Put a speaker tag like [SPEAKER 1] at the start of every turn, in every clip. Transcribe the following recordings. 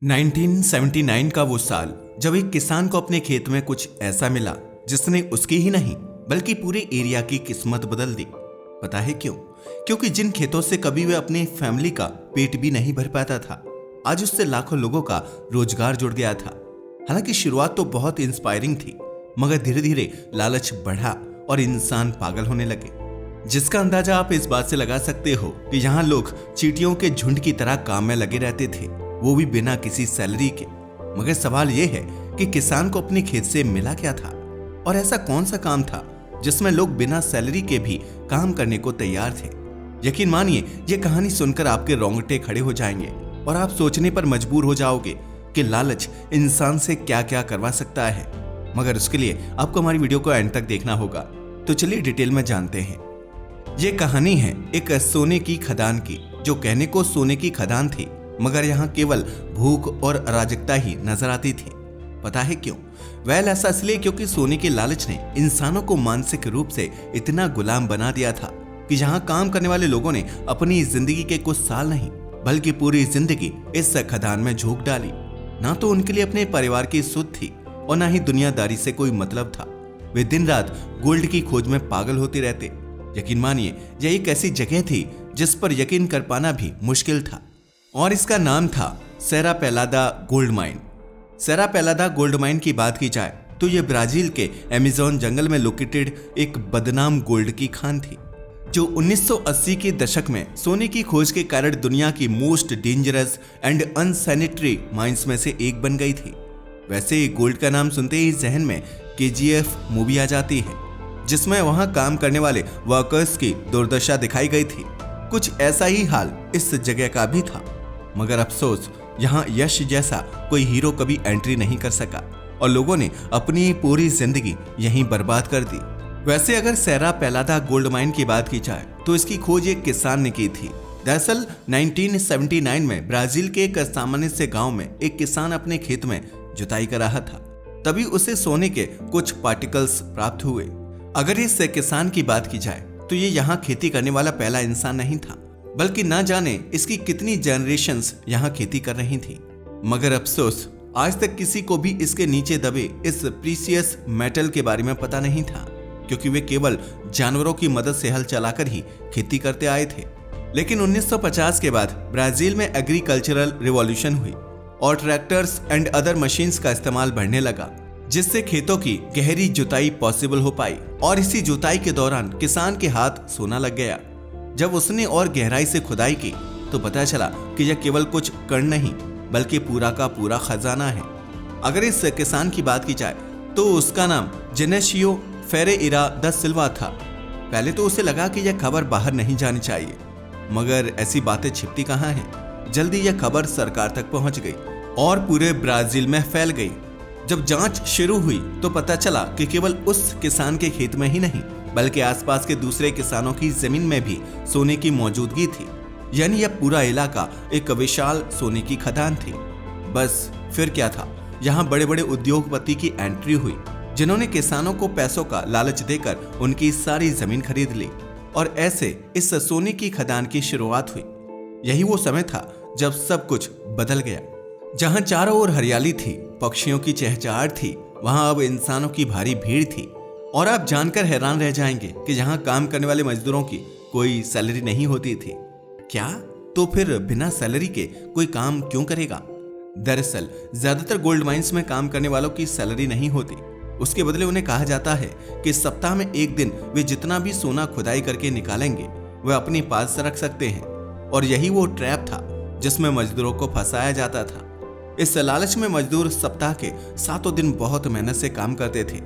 [SPEAKER 1] 1979 का वो साल जब एक किसान को अपने खेत में कुछ ऐसा मिला जिसने उसकी ही नहीं बल्कि पूरे एरिया की किस्मत बदल दी। पता है क्यों? क्योंकि जिन खेतों से कभी वह अपनी फैमिली का पेट भी नहीं भर पाता था, आज उससे लाखों लोगों का रोजगार जुड़ गया था। हालांकि शुरुआत तो बहुत इंस्पायरिंग थी, मगर धीरे धीरे लालच बढ़ा और इंसान पागल होने लगे, जिसका अंदाजा आप इस बात से लगा सकते हो कि यहाँ लोग चींटियों के झुंड की तरह काम में लगे रहते थे, वो भी बिना किसी सैलरी के। मगर सवाल यह है कि किसान को अपने खेत से मिला क्या था, और ऐसा कौन सा काम था जिसमें लोग बिना सैलरी के भी काम करने को तैयार थे। यकीन मानिए, ये कहानी सुनकर आपके रोंगटे खड़े हो जाएंगे और आप सोचने पर मजबूर हो जाओगे कि लालच इंसान से क्या क्या करवा सकता है। मगर उसके लिए आपको हमारी वीडियो को एंड तक देखना होगा। तो चलिए डिटेल में जानते हैं। ये कहानी है एक सोने की खदान की, जो कहने को सोने की खदान थी, मगर यहाँ केवल भूख और अराजकता ही नजर आती थी। पता है क्यों? वह ऐसा इसलिए क्योंकि सोने के लालच ने इंसानों को मानसिक रूप से इतना गुलाम बना दिया था कि यहाँ काम करने वाले लोगों ने अपनी जिंदगी के कुछ साल नहीं बल्कि पूरी जिंदगी इस खदान में झोंक डाली। ना तो उनके लिए अपने परिवार की सुध थी और ना ही दुनियादारी से कोई मतलब था। वे दिन रात गोल्ड की खोज में पागल होते रहते। यकीन मानिए, यह एक ऐसी जगह थी जिस पर यकीन कर पाना भी मुश्किल था, और इसका नाम था सेरा पेलादा गोल्ड माइन। सेरा पेलादा गोल्ड माइन की बात की जाए तो यह ब्राजील के अमेज़न जंगल में लोकेटेड एक बदनाम गोल्ड की खान थी, जो 1980 के दशक में सोने की खोज के कारण दुनिया की most dangerous and unsanitary mines में से एक बन गई थी। वैसे गोल्ड का नाम सुनते ही जहन में KGF मूवी आ जाती है, जिसमें वहां काम करने वाले वर्कर्स की दुर्दशा दिखाई गई थी। कुछ ऐसा ही हाल इस जगह का भी था, मगर अफसोस यहाँ यश जैसा कोई हीरो कभी एंट्री नहीं कर सका और लोगों ने अपनी पूरी जिंदगी यहीं बर्बाद कर दी। वैसे अगर सेरा पेलादा गोल्ड माइन की बात की जाए तो इसकी खोज एक किसान ने की थी। दरअसल 1979 में ब्राजील के एक सामान्य से गांव में एक किसान अपने खेत में जुताई कर रहा था, तभी उसे सोने के कुछ पार्टिकल्स प्राप्त हुए। अगर इस किसान की बात की जाए तो ये यहाँ खेती करने वाला पहला इंसान नहीं था, बल्कि ना जाने इसकी कितनी जनरेशंस यहाँ खेती कर रही थी। मगर अफसोस, आज तक किसी को भी इसके नीचे दबे इस प्रीसियस मेटल के बारे में पता नहीं था, क्योंकि वे केवल जानवरों की मदद से हल चलाकर ही खेती करते आए थे। लेकिन 1950 के बाद ब्राजील में एग्रीकल्चरल रिवॉल्यूशन हुई और ट्रैक्टर्स एंड अदर मशीन्स का इस्तेमाल बढ़ने लगा, जिससे खेतों की गहरी जुताई पॉसिबल हो पाई। और इसी जुताई के दौरान किसान के हाथ सोना लग गया। जब उसने और गहराई से खुदाई की तो पता चला कि यह केवल कुछ कण नहीं बल्कि पूरा का पूरा खजाना है। अगर इस किसान की बात की जाए तो उसका नाम जेनेशियो फेरेइरा दा सिल्वा था। पहले तो उसे लगा कि यह खबर बाहर नहीं जानी चाहिए, मगर ऐसी बातें छिपती कहाँ हैं। जल्दी यह खबर सरकार तक पहुंच गई और पूरे ब्राजील में फैल गई। जब जांच शुरू हुई तो पता चला कि केवल उस किसान के खेत में ही नहीं बल्कि आसपास के दूसरे किसानों की जमीन में भी सोने की मौजूदगी थी। यानी यह पूरा इलाका एक विशाल सोने की खदान थी। बस फिर क्या था, यहाँ बड़े बड़े उद्योगपति की एंट्री हुई, जिन्होंने किसानों को पैसों का लालच देकर उनकी सारी जमीन खरीद ली, और ऐसे इस सोने की खदान की शुरुआत हुई। यही वो समय था जब सब कुछ बदल गया। जहाँ चारों ओर हरियाली थी, पक्षियों की चहचहाट थी, वहां अब इंसानों की भारी भीड़ थी। और आप जानकर हैरान रह जाएंगे कि यहाँ काम करने वाले मजदूरों की कोई सैलरी नहीं होती थी। क्या? तो फिर बिना सैलरी के कोई काम क्यों करेगा? दरअसल ज्यादातर गोल्ड माइंस में काम करने वालों की सैलरी नहीं होती। उसके बदले उन्हें कहा जाता है कि सप्ताह में एक दिन वे जितना भी सोना खुदाई करके निकालेंगे वह अपने पास रख सकते हैं। और यही वो ट्रैप था जिसमें मजदूरों को फंसाया जाता था। इस लालच में मजदूर सप्ताह के 7 दिन बहुत मेहनत से काम करते थे,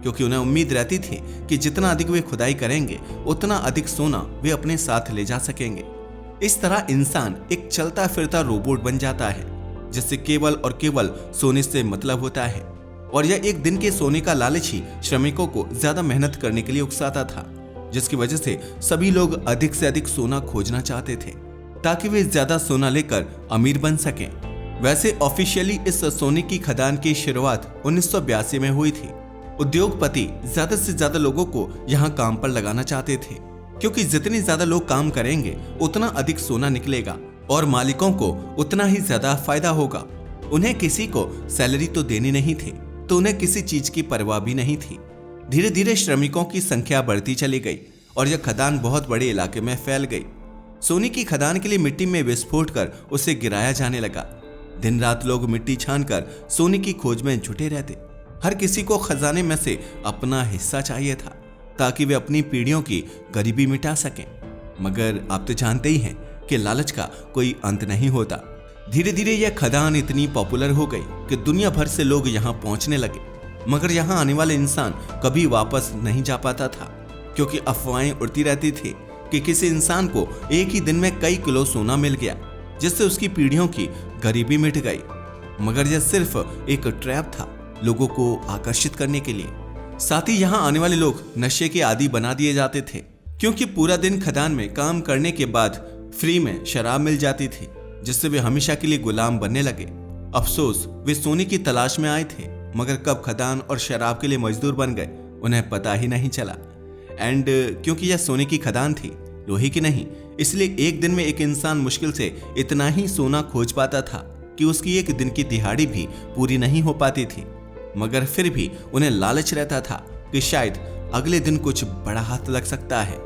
[SPEAKER 1] क्योंकि उन्हें उम्मीद रहती थी कि जितना अधिक वे खुदाई करेंगे उतना अधिक सोना वे अपने साथ ले जा सकेंगे। इस तरह इंसान एक चलता फिरता रोबोट बन जाता है, जिससे केवल और केवल सोने से मतलब होता है। और यह एक दिन के सोने का लालच ही श्रमिकों को ज्यादा मेहनत करने के लिए उकसाता था, जिसकी वजह से सभी लोग अधिक से अधिक सोना खोजना चाहते थे ताकि वे ज्यादा सोना लेकर अमीर बन सकें। वैसे ऑफिशियली इस सोने की खदान की शुरुआत 1982 में हुई थी। उद्योगपति ज्यादा से ज्यादा लोगों को यहाँ काम पर लगाना चाहते थे, क्योंकि जितने ज्यादा लोग काम करेंगे उतना अधिक सोना निकलेगा और मालिकों को उतना ही ज्यादा फायदा होगा। उन्हें किसी को सैलरी तो देनी नहीं थी, तो उन्हें किसी चीज की परवाह भी नहीं थी। धीरे धीरे श्रमिकों की संख्या बढ़ती चली गई और यह खदान बहुत बड़े इलाके में फैल गई। सोने की खदान के लिए मिट्टी में विस्फोट कर उसे गिराया जाने लगा। दिन रात लोग मिट्टी छानकर सोने की खोज में जुटे रहते। हर किसी को खजाने में से अपना हिस्सा चाहिए था ताकि वे अपनी पीढ़ियों की गरीबी मिटा सकें। मगर आप तो जानते ही हैं कि लालच का कोई अंत नहीं होता। धीरे धीरे यह खदान इतनी पॉपुलर हो गई कि दुनिया भर से लोग यहाँ पहुंचने लगे। मगर यहाँ आने वाले इंसान कभी वापस नहीं जा पाता था, क्योंकि अफवाहें उड़ती रहती थी कि किसी इंसान को एक ही दिन में कई किलो सोना मिल गया, जिससे उसकी पीढ़ियों की गरीबी मिट गई। मगर यह सिर्फ एक ट्रैप था, लोगों को आकर्षित करने के लिए। साथ ही यहाँ आने वाले लोग नशे के आदी बना दिए जाते थे, क्योंकि पूरा दिन खदान में काम करने के बाद फ्री में शराब मिल जाती थी, जिससे वे हमेशा के लिए गुलाम बनने लगे। अफसोस, वे सोने की तलाश में आए थे, मगर कब खदान और शराब के लिए मजदूर बन गए उन्हें पता ही नहीं चला। एंड क्योंकि यह सोने की खदान थी, लोहे की नहीं, इसलिए एक दिन में एक इंसान मुश्किल से इतना ही सोना खोज पाता था कि उसकी एक दिन की दिहाड़ी भी पूरी नहीं हो पाती थी। मगर फिर भी उन्हें लालच रहता था कि शायद अगले दिन कुछ बड़ा हाथ लग सकता है।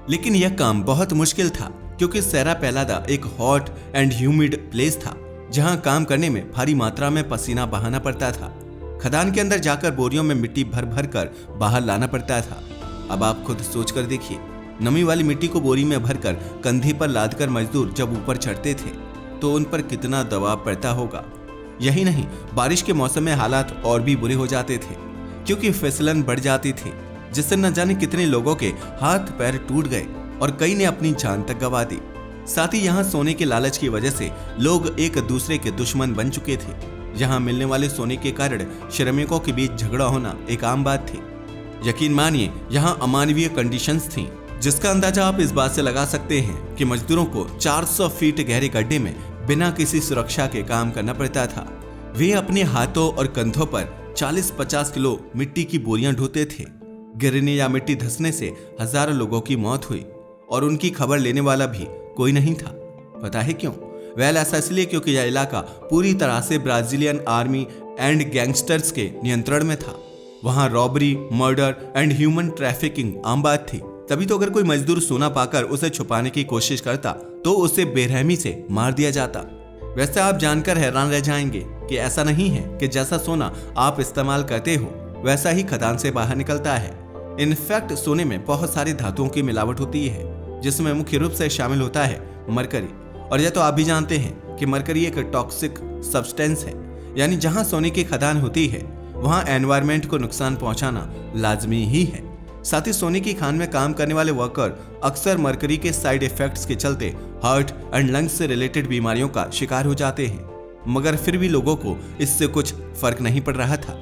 [SPEAKER 1] लेकिन यह काम बहुत मुश्किल था, क्योंकि सेरा पेलादा एक हॉट एंड ह्यूमिड प्लेस था, जहां काम करने में भारी मात्रा में पसीना बहाना पड़ता था। खदान के अंदर जाकर बोरियों में मिट्टी भर भर कर बाहर लाना पड़ता था। अब आप खुद सोच कर देखिए, नमी वाली मिट्टी को बोरी में भरकर कंधे पर लादकर मजदूर जब ऊपर चढ़ते थे तो उन पर कितना दबाव पड़ता होगा। यही नहीं, बारिश के मौसम में हालात और भी बुरे हो जाते थे, क्योंकि फिसलन बढ़ जाती थी, जिससे न जाने कितने लोगों के हाथ पैर टूट गए और कई ने अपनी जान तक गंवा दी। साथ ही यहाँ सोने के लालच की वजह से लोग एक दूसरे के दुश्मन बन चुके थे। यहाँ मिलने वाले सोने के कारण श्रमिकों के बीच झगड़ा होना एक आम बात थी। यकीन मानिए, यहाँ अमानवीय कंडीशंस थीं, जिसका अंदाजा आप इस बात से लगा सकते हैं कि मजदूरों को 400 फीट गहरे गड्ढे में बिना किसी सुरक्षा के काम करना पड़ता था। वे अपने हाथों और कंधों पर 40-50 किलो मिट्टी की बोरियां ढोते थे। गिरने या मिट्टी धंसने से हजारों लोगों की मौत हुई और उनकी खबर लेने वाला भी कोई नहीं था। पता है क्यों? वेल, ऐसा इसलिए क्योंकि यह इलाका पूरी तरह से ब्राजीलियन आर्मी एंड गैंगस्टर्स के नियंत्रण में था। वहां robbery, murder and human trafficking आम बात थी। तभी तो अगर कोई मजदूर सोना पाकर उसे छुपाने की कोशिश करता तो उसे बेरहमी से मार दिया जाता। वैसे आप जानकर हैरान रह जाएंगे कि ऐसा नहीं है कि जैसा सोना आप इस्तेमाल करते हो वैसा ही खदान से बाहर निकलता है। इनफैक्ट सोने में बहुत सारी धातुओं की मिलावट होती है, जिसमें मुख्य रूप से शामिल होता है मरकरी। और यह तो आप भी जानते हैं कि मरकरी एक टॉक्सिक सब्सटेंस है, यानी जहां सोने की खदान होती है वहां एनवायरमेंट को नुकसान पहुंचाना लाजमी ही है। साथ ही सोने की खान में काम करने वाले वर्कर अक्सर मरकरी के साइड इफेक्ट्स के चलते हार्ट एंड लंग्स से रिलेटेड बीमारियों का शिकार हो जाते हैं। मगर फिर भी लोगों को इससे कुछ फर्क नहीं पड़ रहा था।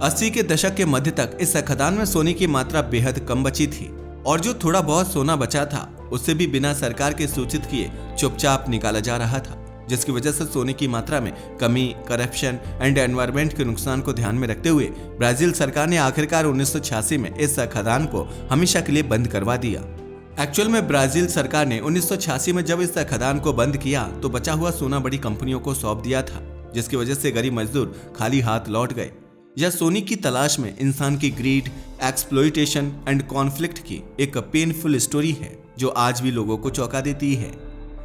[SPEAKER 1] 80 के दशक के मध्य तक इस खदान में सोने की मात्रा बेहद कम बची थी, और जो थोड़ा बहुत सोना बचा था उससे भी बिना सरकार के सूचित किए चुपचाप निकाला जा रहा था, जिसकी वजह से सोने की मात्रा में कमी, करप्शन एंड एनवायरमेंट के नुकसान को ध्यान में रखते हुए ब्राजील सरकार ने आखिरकार 1986 में इस खदान को हमेशा के लिए बंद करवा दिया। एक्चुअल में ब्राजील सरकार ने 1986 में जब इस खदान को बंद किया तो बचा हुआ सोना बड़ी कंपनियों को सौंप दिया था, जिसकी वजह से गरीब मजदूर खाली हाथ लौट गए। यह सोने की तलाश में इंसान की ग्रीड, एक्सप्लॉयटेशन एंड कॉन्फ्लिक्ट की एक पेनफुल स्टोरी है, जो आज भी लोगों को चौंका देती है।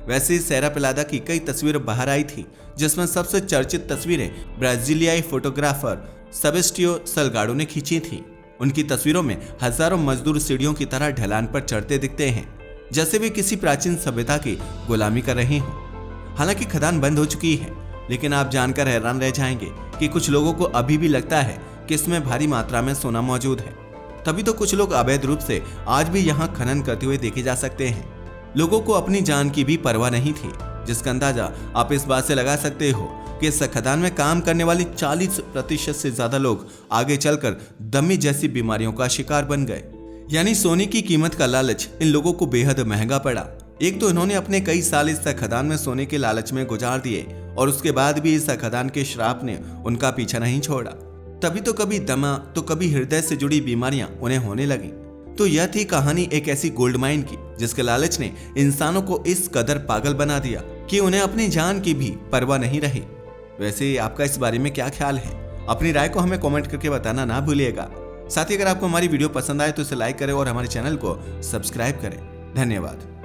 [SPEAKER 1] वैसे ही सेरा पेलादा की कई तस्वीरें बाहर आई थी, जिसमें सबसे चर्चित तस्वीरें ब्राजीलियाई फोटोग्राफर सेबेस्टियो सल्गाडो ने खींची थी। उनकी तस्वीरों में हजारों मजदूर सीढ़ियों की तरह ढलान पर चढ़ते दिखते हैं, जैसे वे किसी प्राचीन सभ्यता की गुलामी कर रहे हों। हालांकि खदान बंद हो चुकी है, लेकिन आप जानकर हैरान रह जाएंगे कि कुछ लोगों को अभी भी लगता है कि इसमें भारी मात्रा में सोना मौजूद है। तभी तो कुछ लोग अवैध रूप से आज भी यहाँ खनन करते हुए देखे जा सकते हैं। लोगों को अपनी जान की भी परवाह नहीं थी, जिसका अंदाजा आप इस बात से लगा सकते हो कि इस खदान में काम करने वाली 40% से ज्यादा लोग आगे चलकर दमे जैसी बीमारियों का शिकार बन गए। यानी सोने की कीमत का लालच इन लोगों को बेहद महंगा पड़ा। एक तो इन्होंने अपने कई साल इस खदान में सोने के लालच में गुजार दिए, और उसके बाद भी इस खदान के श्राप ने उनका पीछा नहीं छोड़ा। तभी तो कभी दमा तो कभी हृदय से जुड़ी बीमारियां उन्हें होने लगी। तो यह थी कहानी एक ऐसी गोल्ड माइन की, जिसके लालच ने इंसानों को इस कदर पागल बना दिया कि उन्हें अपनी जान की भी परवाह नहीं रही। वैसे आपका इस बारे में क्या ख्याल है? अपनी राय को हमें कमेंट करके बताना ना भूलिएगा। साथ ही अगर आपको हमारी वीडियो पसंद आए तो इसे लाइक करें और हमारे चैनल को सब्सक्राइब करें। धन्यवाद।